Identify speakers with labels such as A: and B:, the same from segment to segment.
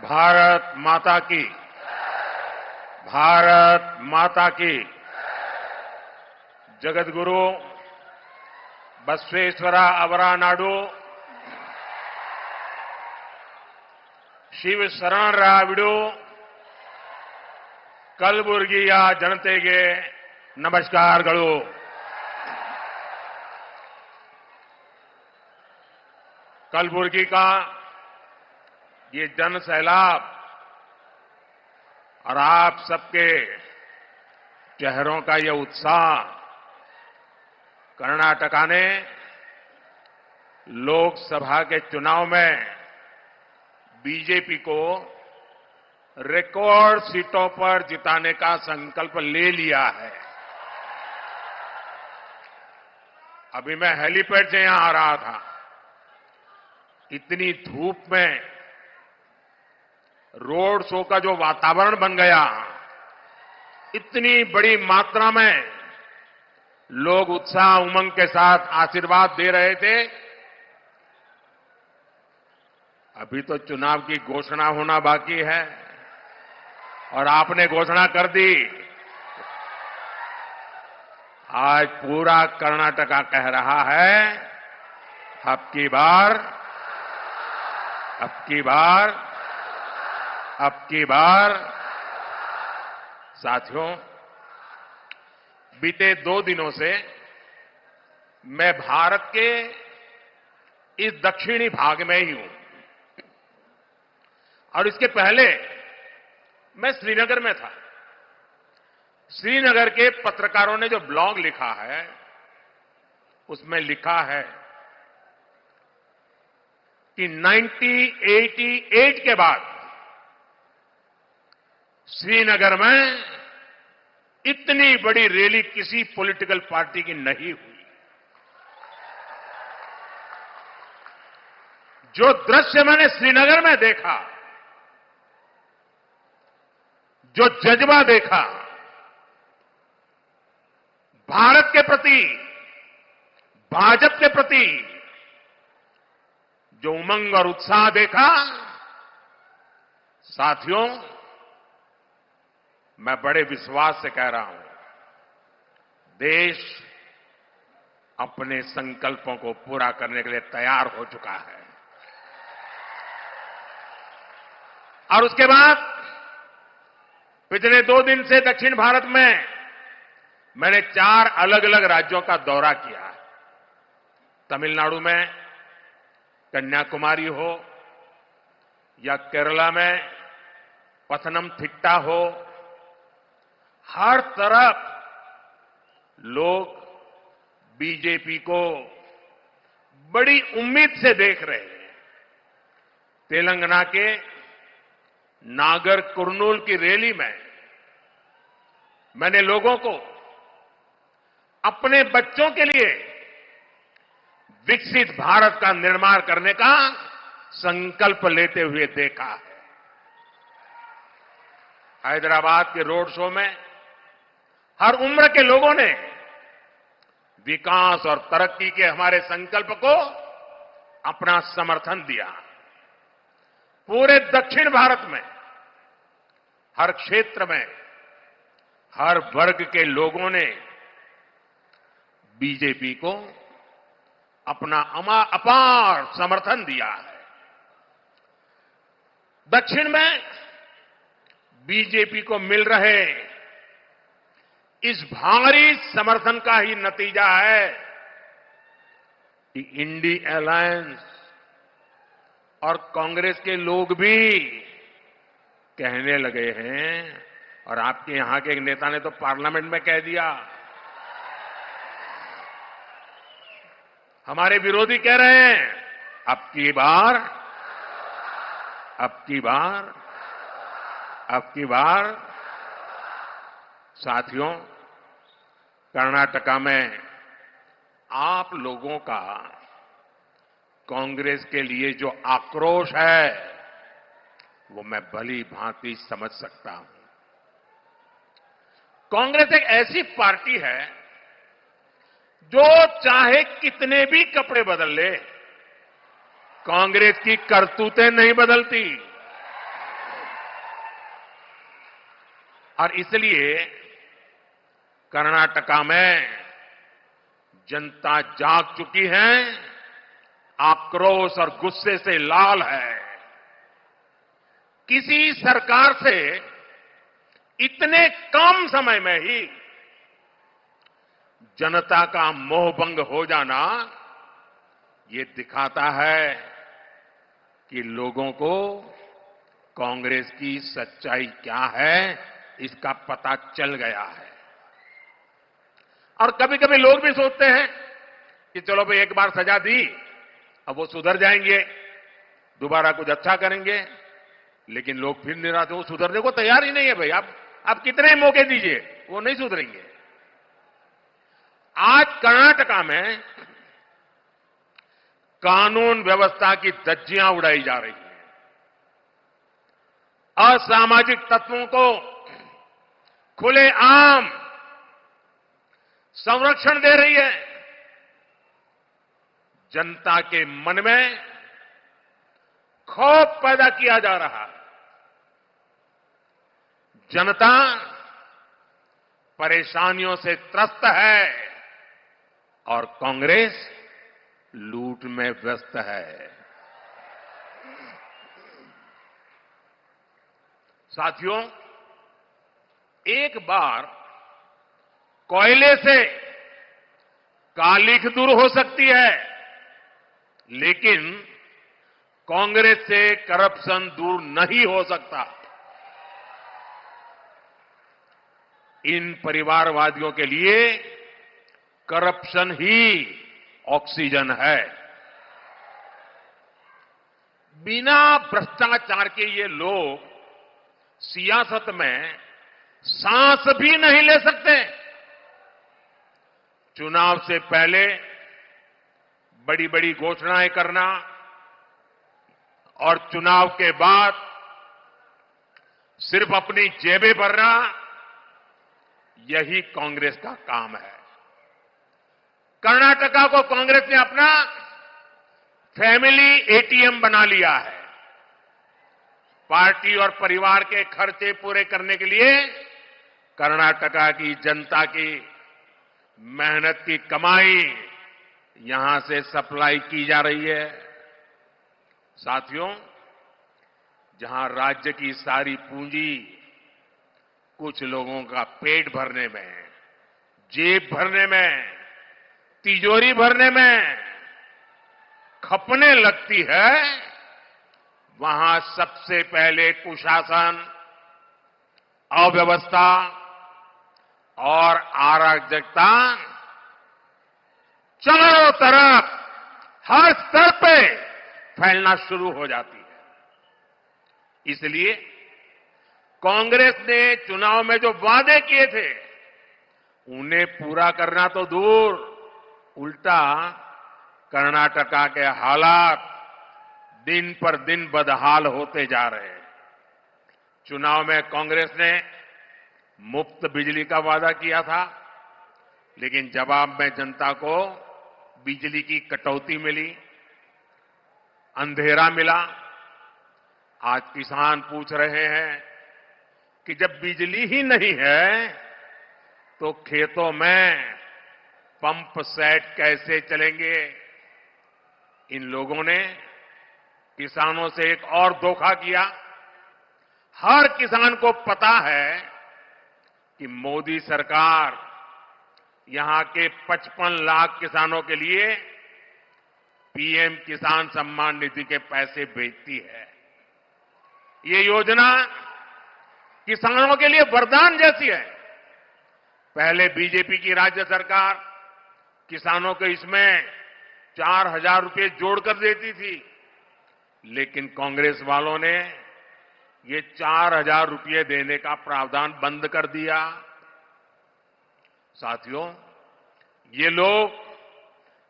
A: भारत माता की। भारत माता की। जगद्गुरु बसवेश्वर अवरा नाडू शिव शरणराविडू कलबुर्गिया जनतेगे नमस्कारगळु। कलबुर्गी का ये जन सैलाब और आप सबके चेहरों का ये उत्साह कर्नाटका ने लोकसभा के चुनाव में बीजेपी को रिकॉर्ड सीटों पर जिताने का संकल्प ले लिया है। अभी मैं हेलीपैड से यहां आ रहा था। इतनी धूप में रोड शो का जो वातावरण बन गया, इतनी बड़ी मात्रा में लोग उत्साह उमंग के साथ आशीर्वाद दे रहे थे। अभी तो चुनाव की घोषणा होना बाकी है और आपने घोषणा कर दी। आज पूरा कर्नाटका कह रहा है अब की बार, अब की बार, अब की बार। साथियों, बीते 2 दिनों से मैं भारत के इस दक्षिणी भाग में ही हूं और इसके पहले मैं श्रीनगर में था। श्रीनगर के पत्रकारों ने जो ब्लॉग लिखा है उसमें लिखा है कि 1988 के बाद श्रीनगर में इतनी बड़ी रैली किसी पॉलिटिकल पार्टी की नहीं हुई। जो दृश्य मैंने श्रीनगर में देखा, जो जज्बा देखा, भारत के प्रति, भाजपा के प्रति जो उमंग और उत्साह देखा, साथियों, मैं बड़े विश्वास से कह रहा हूं, देश अपने संकल्पों को पूरा करने के लिए तैयार हो चुका है। और उसके बाद पिछले 2 दिन से दक्षिण भारत में मैंने 4 अलग अलग राज्यों का दौरा किया है। तमिलनाडु में कन्याकुमारी हो या केरला में पथनमथिट्टा हो, हर तरफ लोग बीजेपी को बड़ी उम्मीद से देख रहे हैं। तेलंगाना के नागर कुर्नूल की रैली में मैंने लोगों को अपने बच्चों के लिए विकसित भारत का निर्माण करने का संकल्प लेते हुए देखा है। हैदराबाद के रोड शो में हर उम्र के लोगों ने विकास और तरक्की के हमारे संकल्प को अपना समर्थन दिया। पूरे दक्षिण भारत में हर क्षेत्र में हर वर्ग के लोगों ने बीजेपी को अपना अपार समर्थन दिया है। दक्षिण में बीजेपी को मिल रहे इस भारी समर्थन का ही नतीजा है कि इंडी अलायंस और कांग्रेस के लोग भी कहने लगे हैं, और आपके यहां के एक नेता ने तो पार्लियामेंट में कह दिया, हमारे विरोधी कह रहे हैं अब की बार, अब की बार, अब की बार। साथियों, कर्नाटका में आप लोगों का कांग्रेस के लिए जो आक्रोश है वो मैं भली भांति समझ सकता हूं। कांग्रेस एक ऐसी पार्टी है जो चाहे कितने भी कपड़े बदल ले, कांग्रेस की करतूतें नहीं बदलती। और इसलिए कर्नाटका में जनता जाग चुकी है, आक्रोश और गुस्से से लाल है। किसी सरकार से इतने कम समय में ही जनता का मोहभंग हो जाना, ये दिखाता है कि लोगों को कांग्रेस की सच्चाई क्या है, इसका पता चल गया है। और कभी कभी लोग भी सोचते हैं कि चलो भाई एक बार सजा दी, अब वो सुधर जाएंगे, दोबारा कुछ अच्छा करेंगे। लेकिन लोग फिर निराश, वो सुधरने को तैयार ही नहीं है भाई। आप कितने मौके दीजिए, वो नहीं सुधरेंगे। आज कर्नाटका में कानून व्यवस्था की धज्जियां उड़ाई जा रही हैं, असामाजिक तत्वों को खुलेआम संरक्षण दे रही है। जनता के मन में खौफ पैदा किया जा रहा है। जनता परेशानियों से त्रस्त है और कांग्रेस लूट में व्यस्त है। साथियों, एक बार कोयले से कालिख दूर हो सकती है, लेकिन कांग्रेस से करप्शन दूर नहीं हो सकता। इन परिवारवादियों के लिए करप्शन ही ऑक्सीजन है। बिना भ्रष्टाचार के ये लोग सियासत में सांस भी नहीं ले सकते। चुनाव से पहले बड़ी बड़ी घोषणाएं करना और चुनाव के बाद सिर्फ अपनी जेबें भरना, यही कांग्रेस का काम है। कर्नाटका को कांग्रेस ने अपना फैमिली एटीएम बना लिया है। पार्टी और परिवार के खर्चे पूरे करने के लिए कर्नाटका की जनता की मेहनत की कमाई यहां से सप्लाई की जा रही है। साथियों, जहां राज्य की सारी पूंजी कुछ लोगों का पेट भरने में, जेब भरने में, तिजोरी भरने में खपने लगती है, वहां सबसे पहले कुशासन, अव्यवस्था और अराजकता चारों तरफ, हर स्तर पे फैलना शुरू हो जाती है। इसलिए कांग्रेस ने चुनाव में जो वादे किए थे, उन्हें पूरा करना तो दूर, उल्टा कर्नाटका के हालात दिन पर दिन बदहाल होते जा रहे हैं। चुनाव में कांग्रेस ने मुफ्त बिजली का वादा किया था, लेकिन जवाब में जनता को बिजली की कटौती मिली, अंधेरा मिला। आज किसान पूछ रहे हैं कि जब बिजली ही नहीं है तो खेतों में पंप सेट कैसे चलेंगे। इन लोगों ने किसानों से एक और धोखा किया। हर किसान को पता है कि मोदी सरकार यहां के 55 लाख किसानों के लिए पीएम किसान सम्मान निधि के पैसे भेजती है। ये योजना किसानों के लिए वरदान जैसी है। पहले बीजेपी की राज्य सरकार किसानों को इसमें 4,000 रुपये जोड़कर देती थी, लेकिन कांग्रेस वालों ने ये 4,000 रुपये देने का प्रावधान बंद कर दिया। साथियों, ये लोग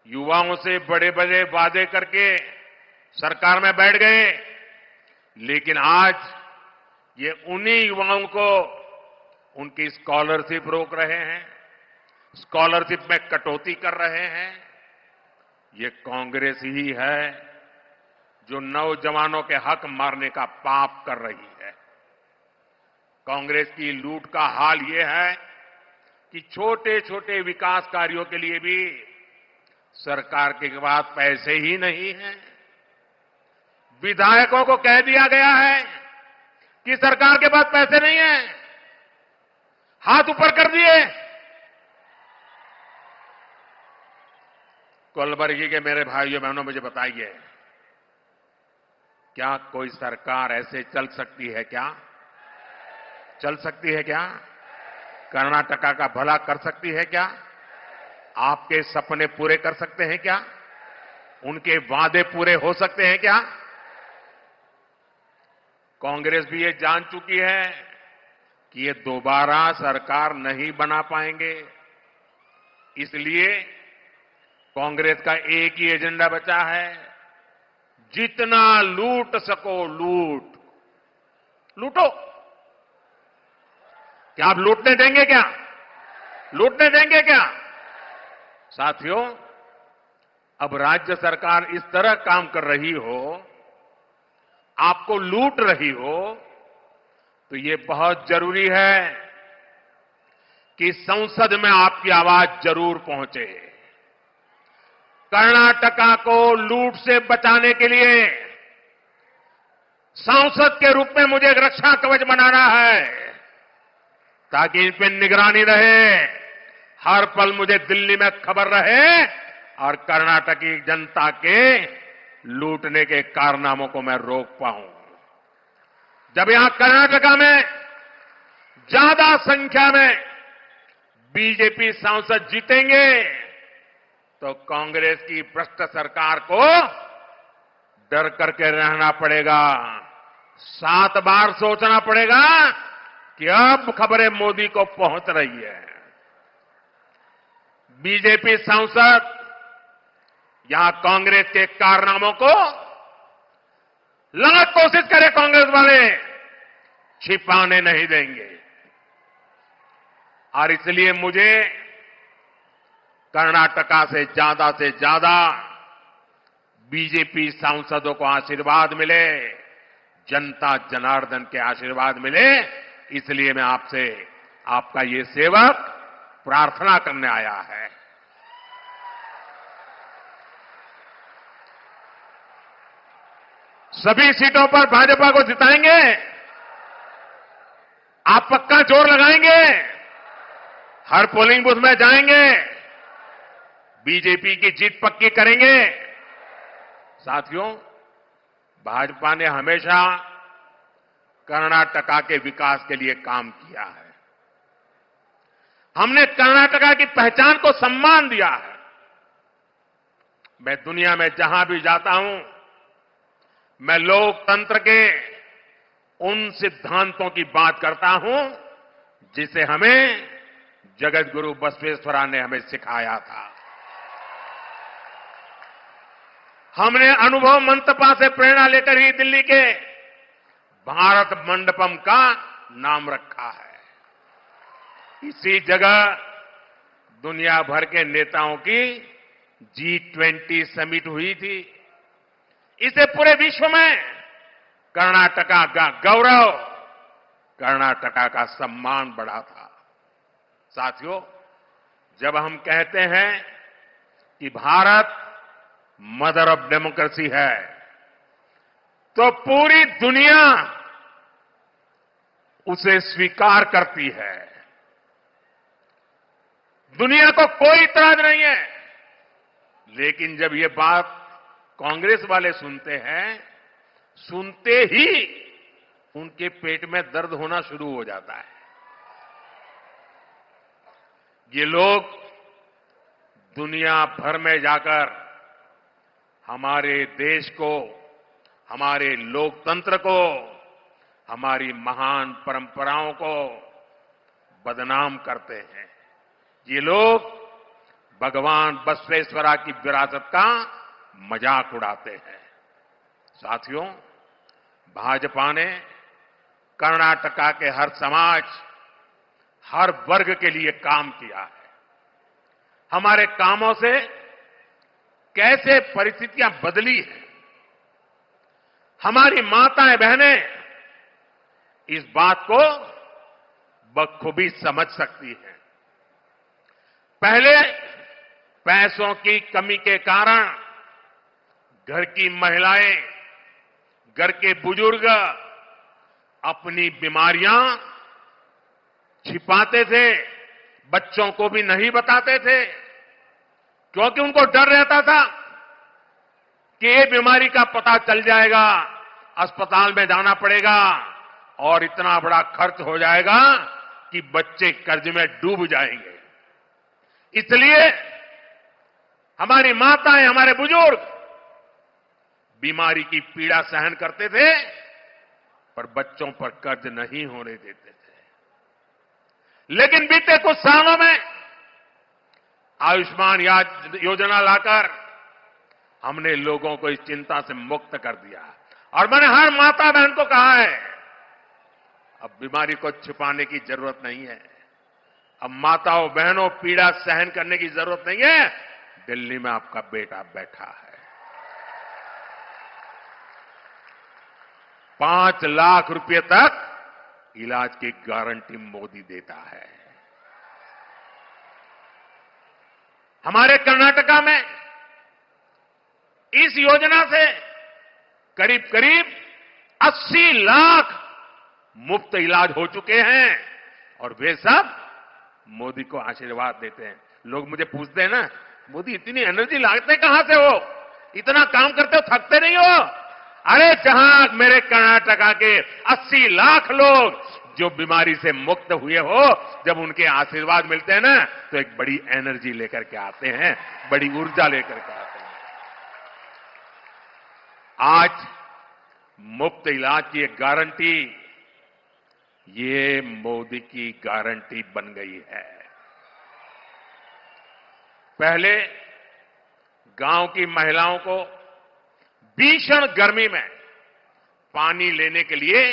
A: युवाओं से बड़े बड़े वादे करके सरकार में बैठ गए, लेकिन आज ये उन्हीं युवाओं को उनकी स्कॉलरशिप रोक रहे हैं, स्कॉलरशिप में कटौती कर रहे हैं। ये कांग्रेस ही है जो नौजवानों के हक मारने का पाप कर रही है। कांग्रेस की लूट का हाल यह है कि छोटे छोटे विकास कार्यों के लिए भी सरकार के पास पैसे ही नहीं हैं। विधायकों को कह दिया गया है कि सरकार के पास पैसे नहीं हैं, हाथ ऊपर कर दिए। कलबुर्गी के मेरे भाइयों बहनों, मुझे बताइए, क्या कोई सरकार ऐसे चल सकती है क्या? चल सकती है क्या? कर्नाटका का भला कर सकती है क्या? आपके सपने पूरे कर सकते हैं क्या? उनके वादे पूरे हो सकते हैं क्या? कांग्रेस भी ये जान चुकी है कि ये दोबारा सरकार नहीं बना पाएंगे। इसलिए कांग्रेस का एक ही एजेंडा बचा है, जितना लूट सको लूटो। क्या आप लूटने देंगे क्या? लूटने देंगे क्या? साथियों, अब राज्य सरकार इस तरह काम कर रही हो, आपको लूट रही हो, तो ये बहुत जरूरी है कि संसद में आपकी आवाज जरूर पहुंचे। कर्नाटका को लूट से बचाने के लिए सांसद के रूप में मुझे एक रक्षा कवच बनाना है, ताकि इन पर निगरानी रहे, हर पल मुझे दिल्ली में खबर रहे और कर्नाटक की जनता के लूटने के कारनामों को मैं रोक पाऊं। जब यहां कर्नाटका में ज्यादा संख्या में बीजेपी सांसद जीतेंगे, तो कांग्रेस की भ्रष्ट सरकार को डर करके रहना पड़ेगा, 7 बार सोचना पड़ेगा कि अब खबरें मोदी को पहुंच रही है। बीजेपी सांसद यहां कांग्रेस के कारनामों को लाख कोशिश करे कांग्रेस वाले, छिपाने नहीं देंगे। और इसलिए मुझे कर्नाटका से ज्यादा बीजेपी सांसदों को आशीर्वाद मिले, जनता जनार्दन के आशीर्वाद मिले, इसलिए मैं आपसे, आपका ये सेवक प्रार्थना करने आया है। सभी सीटों पर भाजपा को जिताएंगे। आप पक्का जोर लगाएंगे, हर पोलिंग बूथ में जाएंगे, बीजेपी की जीत पक्की करेंगे। साथियों, भाजपा ने हमेशा कर्नाटका के विकास के लिए काम किया है। हमने कर्नाटका की पहचान को सम्मान दिया है। मैं दुनिया में जहां भी जाता हूं, मैं लोकतंत्र के उन सिद्धांतों की बात करता हूं जिसे हमें जगत गुरु बसवेश्वरा ने हमें सिखाया था। हमने अनुभव मंटपा से प्रेरणा लेकर ही दिल्ली के भारत मंडपम का नाम रखा है। इसी जगह दुनिया भर के नेताओं की G20 समिट हुई थी। इसे पूरे विश्व में कर्नाटका का गौरव, कर्नाटका का सम्मान बढ़ा था। साथियों, जब हम कहते हैं कि भारत मदर ऑफ डेमोक्रेसी है, तो पूरी दुनिया उसे स्वीकार करती है। दुनिया को कोई इतराज नहीं है। लेकिन जब ये बात कांग्रेस वाले सुनते हैं, सुनते ही उनके पेट में दर्द होना शुरू हो जाता है। ये लोग दुनिया भर में जाकर हमारे देश को, हमारे लोकतंत्र को, हमारी महान परंपराओं को बदनाम करते हैं। ये लोग भगवान बसवेश्वरा की विरासत का मजाक उड़ाते हैं। साथियों, भाजपा ने कर्नाटका के हर समाज, हर वर्ग के लिए काम किया है। हमारे कामों से कैसे परिस्थितियां बदली हैं, हमारी माताएं बहनें इस बात को बखूबी समझ सकती है। पहले पैसों की कमी के कारण घर की महिलाएं, घर के बुजुर्ग अपनी बीमारियां छिपाते थे, बच्चों को भी नहीं बताते थे, क्योंकि उनको डर रहता था कि ये बीमारी का पता चल जाएगा, अस्पताल में जाना पड़ेगा और इतना बड़ा खर्च हो जाएगा कि बच्चे कर्ज में डूब जाएंगे। इसलिए हमारी माताएं, हमारे बुजुर्ग बीमारी की पीड़ा सहन करते थे, पर बच्चों पर कर्ज नहीं होने देते थे। लेकिन बीते कुछ सालों में आयुष्मान योजना लाकर हमने लोगों को इस चिंता से मुक्त कर दिया। और मैंने हर माता बहन को कहा है, अब बीमारी को छिपाने की जरूरत नहीं है। अब माताओं बहनों पीड़ा सहन करने की जरूरत नहीं है। दिल्ली में आपका बेटा बैठा है, 5 लाख रुपए तक इलाज की गारंटी मोदी देता है। हमारे कर्नाटका में इस योजना से करीब करीब 80 लाख मुफ्त इलाज हो चुके हैं और वे सब मोदी को आशीर्वाद देते हैं। लोग मुझे पूछते हैं ना, मोदी इतनी एनर्जी लाते कहां से हो, इतना काम करते हो, थकते नहीं हो? अरे जहां मेरे कर्नाटका के 80 लाख लोग जो बीमारी से मुक्त हुए हो, जब उनके आशीर्वाद मिलते हैं ना, तो एक बड़ी एनर्जी लेकर के आते हैं, बड़ी ऊर्जा लेकर के आते हैं। आज मुफ्त इलाज की एक गारंटी, ये मोदी की गारंटी बन गई है। पहले गांव की महिलाओं को भीषण गर्मी में पानी लेने के लिए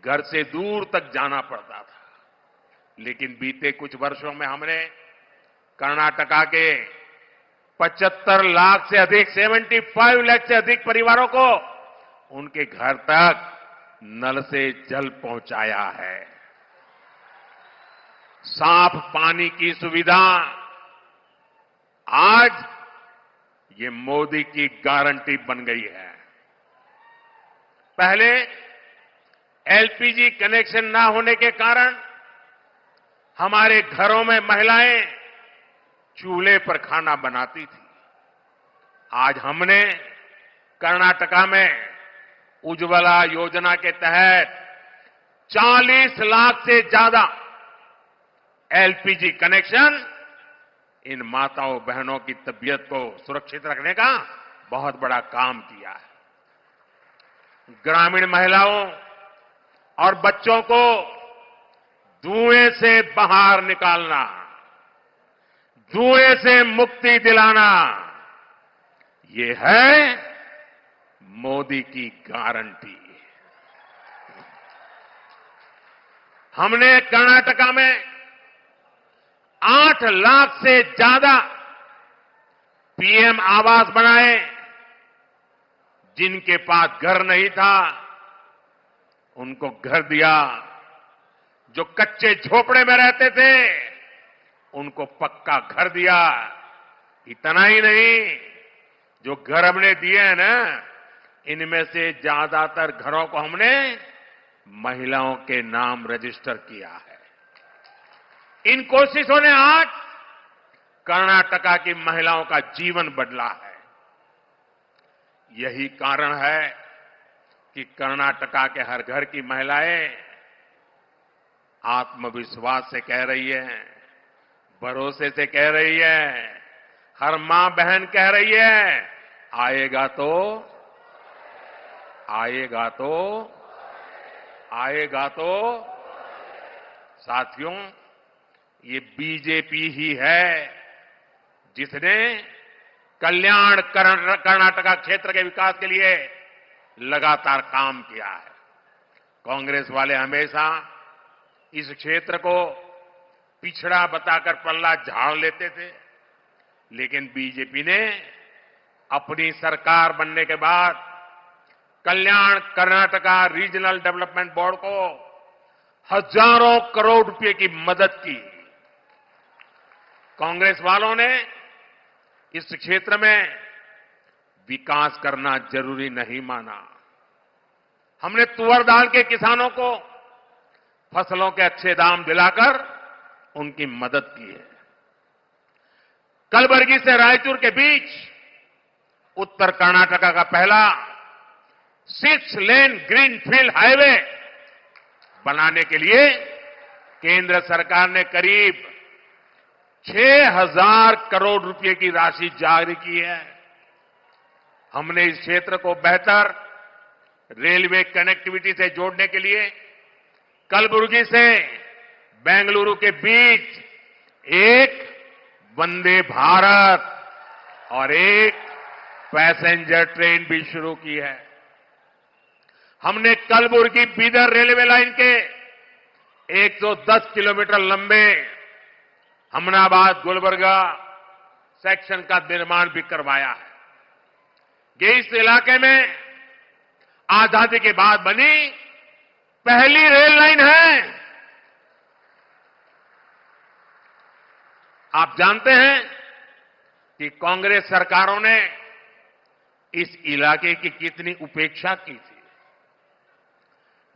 A: घर से दूर तक जाना पड़ता था, लेकिन बीते कुछ वर्षों में हमने कर्नाटका के 75 लाख से अधिक, 75 लाख से अधिक परिवारों को उनके घर तक नल से जल पहुंचाया है। साफ पानी की सुविधा आज ये मोदी की गारंटी बन गई है। पहले एलपीजी कनेक्शन ना होने के कारण हमारे घरों में महिलाएं चूल्हे पर खाना बनाती थी। आज हमने कर्नाटका में उज्ज्वला योजना के तहत 40 लाख से ज्यादा एलपीजी कनेक्शन इन माताओं बहनों की तबीयत को सुरक्षित रखने का बहुत बड़ा काम किया है। ग्रामीण महिलाओं और बच्चों को धुएं से बाहर निकालना, धुएं से मुक्ति दिलाना, ये है मोदी की गारंटी। हमने कर्नाटका में 8 लाख से ज्यादा पीएम आवास बनाए। जिनके पास घर नहीं था उनको घर दिया, जो कच्चे झोपड़े में रहते थे उनको पक्का घर दिया। इतना ही नहीं, जो घर हमने दिए हैं ना, इनमें से ज्यादातर घरों को हमने महिलाओं के नाम रजिस्टर किया है। इन कोशिशों ने आज कर्नाटका की महिलाओं का जीवन बदला है। यही कारण है कि कर्नाटका के हर घर की महिलाएं आत्मविश्वास से कह रही है, भरोसे से कह रही है, हर मां बहन कह रही है, आएगा तो आएगा तो आएगा तो। साथियों, ये बीजेपी ही है जिसने कल्याण कर्नाटका क्षेत्र के विकास के लिए लगातार काम किया है। कांग्रेस वाले हमेशा इस क्षेत्र को पिछड़ा बताकर पल्ला झाड़ लेते थे, लेकिन बीजेपी ने अपनी सरकार बनने के बाद कल्याण कर्नाटका रीजनल डेवलपमेंट बोर्ड को हजारों करोड़ रुपए की मदद की। कांग्रेस वालों ने इस क्षेत्र में विकास करना जरूरी नहीं माना। हमने तुअर दाल के किसानों को फसलों के अच्छे दाम दिलाकर उनकी मदद की है। कलबुर्गी से रायचूर के बीच उत्तर कर्नाटका का पहला 6 लेन ग्रीनफील्ड हाईवे बनाने के लिए केंद्र सरकार ने करीब 6,000 करोड़ रुपए की राशि जारी की है। हमने इस क्षेत्र को बेहतर रेलवे कनेक्टिविटी से जोड़ने के लिए कलबुर्गी से बेंगलुरु के बीच एक वंदे भारत और एक पैसेंजर ट्रेन भी शुरू की है। हमने कलबुर्गी बीदर रेलवे लाइन के 110 किलोमीटर लंबे हमनाबाद गुलबर्गा सेक्शन का निर्माण भी करवाया है। ये इस इलाके में आजादी के बाद बनी पहली रेल लाइन है। आप जानते हैं कि कांग्रेस सरकारों ने इस इलाके की कितनी उपेक्षा की थी,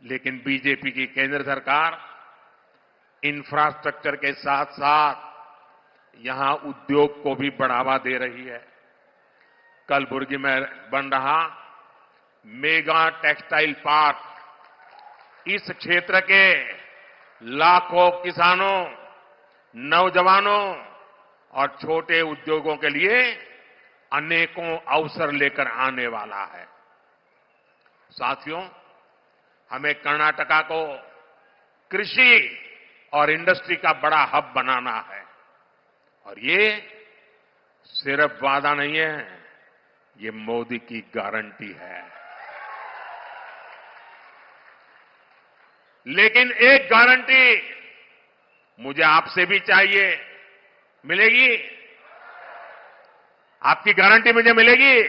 A: लेकिन बीजेपी की केंद्र सरकार इंफ्रास्ट्रक्चर के साथ साथ यहां उद्योग को भी बढ़ावा दे रही है। कलबुर्गी में बन रहा मेगा टेक्सटाइल पार्क इस क्षेत्र के लाखों किसानों, नौजवानों और छोटे उद्योगों के लिए अनेकों अवसर लेकर आने वाला है। साथियों, हमें कर्नाटका को कृषि और इंडस्ट्री का बड़ा हब बनाना है और ये सिर्फ वादा नहीं है, ये मोदी की गारंटी है। लेकिन एक गारंटी मुझे आपसे भी चाहिए, मिलेगी? आपकी गारंटी मुझे मिलेगी?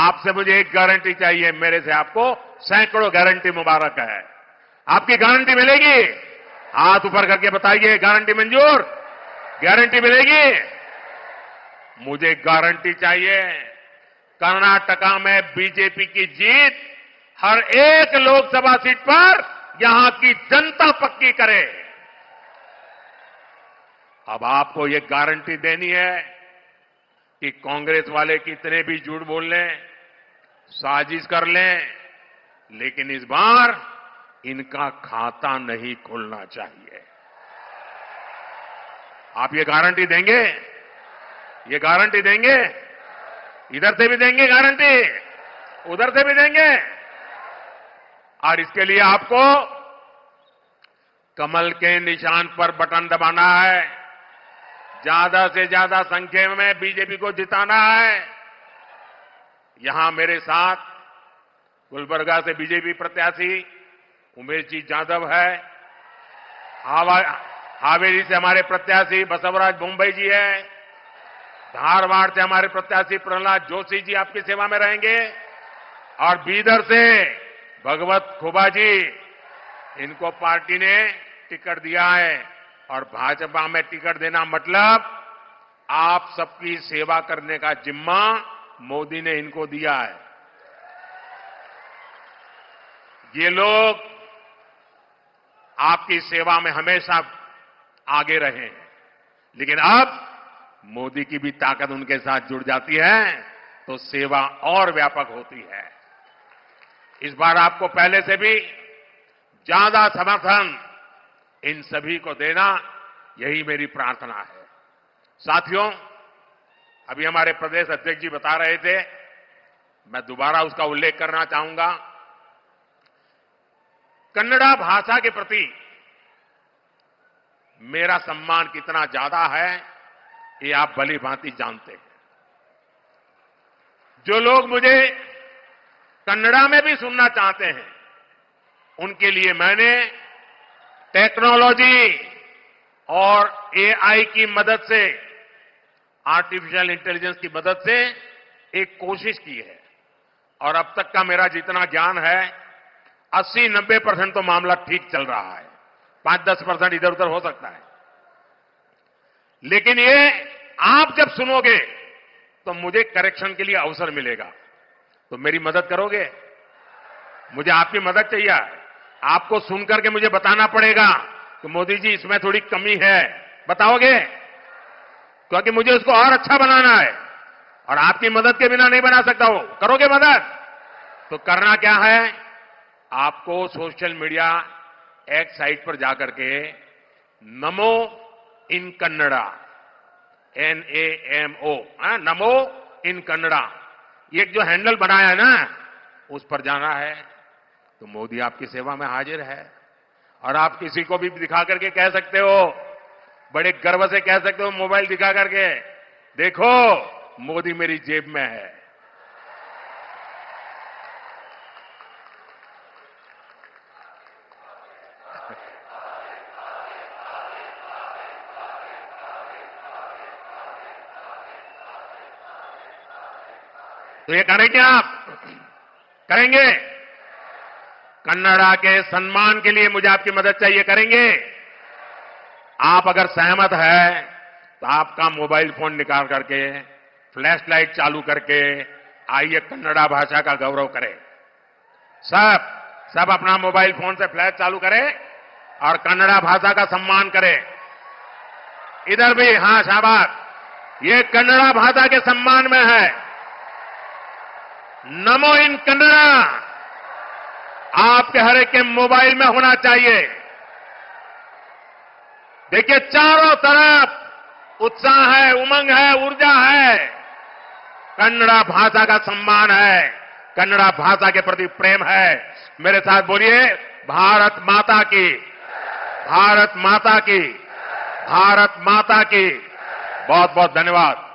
A: आपसे मुझे एक गारंटी चाहिए, मेरे से आपको सैकड़ों गारंटी मुबारक है। आपकी गारंटी मिलेगी? हाथ ऊपर करके बताइए, गारंटी मंजूर? गारंटी मिलेगी? मुझे गारंटी चाहिए। कर्नाटका में बीजेपी की जीत हर एक लोकसभा सीट पर यहां की जनता पक्की करे। अब आपको ये गारंटी देनी है कि कांग्रेस वाले कितने भी झूठ बोल लें, साजिश कर लें, लेकिन इस बार इनका खाता नहीं खुलना चाहिए। आप ये गारंटी देंगे? ये गारंटी देंगे? इधर से भी देंगे गारंटी, उधर से भी देंगे। और इसके लिए आपको कमल के निशान पर बटन दबाना है, ज्यादा से ज्यादा संख्या में बीजेपी को जिताना है। यहां मेरे साथ गुलबर्गा से बीजेपी प्रत्याशी उमेश जी यादव है, हावेरी से हमारे प्रत्याशी बसवराज मुंबई जी है, धारवाड़ से हमारे प्रत्याशी प्रहलाद जोशी जी आपकी सेवा में रहेंगे, और बीदर से भगवत खुबा जी, इनको पार्टी ने टिकट दिया है। और भाजपा में टिकट देना मतलब आप सबकी सेवा करने का जिम्मा मोदी ने इनको दिया है। ये लोग आपकी सेवा में हमेशा आगे रहे हैं, लेकिन अब मोदी की भी ताकत उनके साथ जुड़ जाती है तो सेवा और व्यापक होती है। इस बार आपको पहले से भी ज्यादा समर्थन इन सभी को देना, यही मेरी प्रार्थना है। साथियों, अभी हमारे प्रदेश अध्यक्ष जी बता रहे थे, मैं दोबारा उसका उल्लेख करना चाहूंगा। कन्नड़ा भाषा के प्रति मेरा सम्मान कितना ज्यादा है, ये आप भली भांति जानते हैं। जो लोग मुझे कन्नड़ा में भी सुनना चाहते हैं, उनके लिए मैंने टेक्नोलॉजी और एआई की मदद से, आर्टिफिशियल इंटेलिजेंस की मदद से एक कोशिश की है। और अब तक का मेरा जितना ज्ञान है, 80-90% तो मामला ठीक चल रहा है, 5-10% इधर उधर हो सकता है। लेकिन ये आप जब सुनोगे तो मुझे करेक्शन के लिए अवसर मिलेगा। तो मेरी मदद करोगे? मुझे आपकी मदद चाहिए। आपको सुनकर के मुझे बताना पड़ेगा कि मोदी जी इसमें थोड़ी कमी है, बताओगे? क्योंकि मुझे उसको और अच्छा बनाना है और आपकी मदद के बिना नहीं बना सकता हूं। करोगे मदद? तो करना क्या है, आपको सोशल मीडिया एक साइट पर जाकर के नमो इन कन्नड़ा, NAMO, नमो इन कन्नड़ा, ये जो हैंडल बनाया है ना, उस पर जाना है। तो मोदी आपकी सेवा में हाजिर है। और आप किसी को भी दिखा करके कह सकते हो, बड़े गर्व से कह सकते हो मोबाइल दिखा करके, देखो मोदी मेरी जेब में है। तो ये करेंगे आप? करेंगे? कन्नड़ा के सम्मान के लिए मुझे आपकी मदद चाहिए, करेंगे? आप अगर सहमत है तो आपका मोबाइल फोन निकाल करके फ्लैश लाइट चालू करके आइए कन्नड़ा भाषा का गौरव करें। सब अपना मोबाइल फोन से फ्लैश चालू करें और कन्नड़ा भाषा का सम्मान करें। इधर भी, हां शाबाश, ये कन्नड़ा भाषा के सम्मान में है। नमो इन कन्नड़ा आपके हर एक के मोबाइल में होना चाहिए। देखिए चारों तरफ उत्साह है, उमंग है, ऊर्जा है, कन्नड़ा भाषा का सम्मान है, कन्नड़ा भाषा के प्रति प्रेम है। मेरे साथ बोलिए, भारत माता की, भारत माता की, भारत माता की। बहुत बहुत धन्यवाद।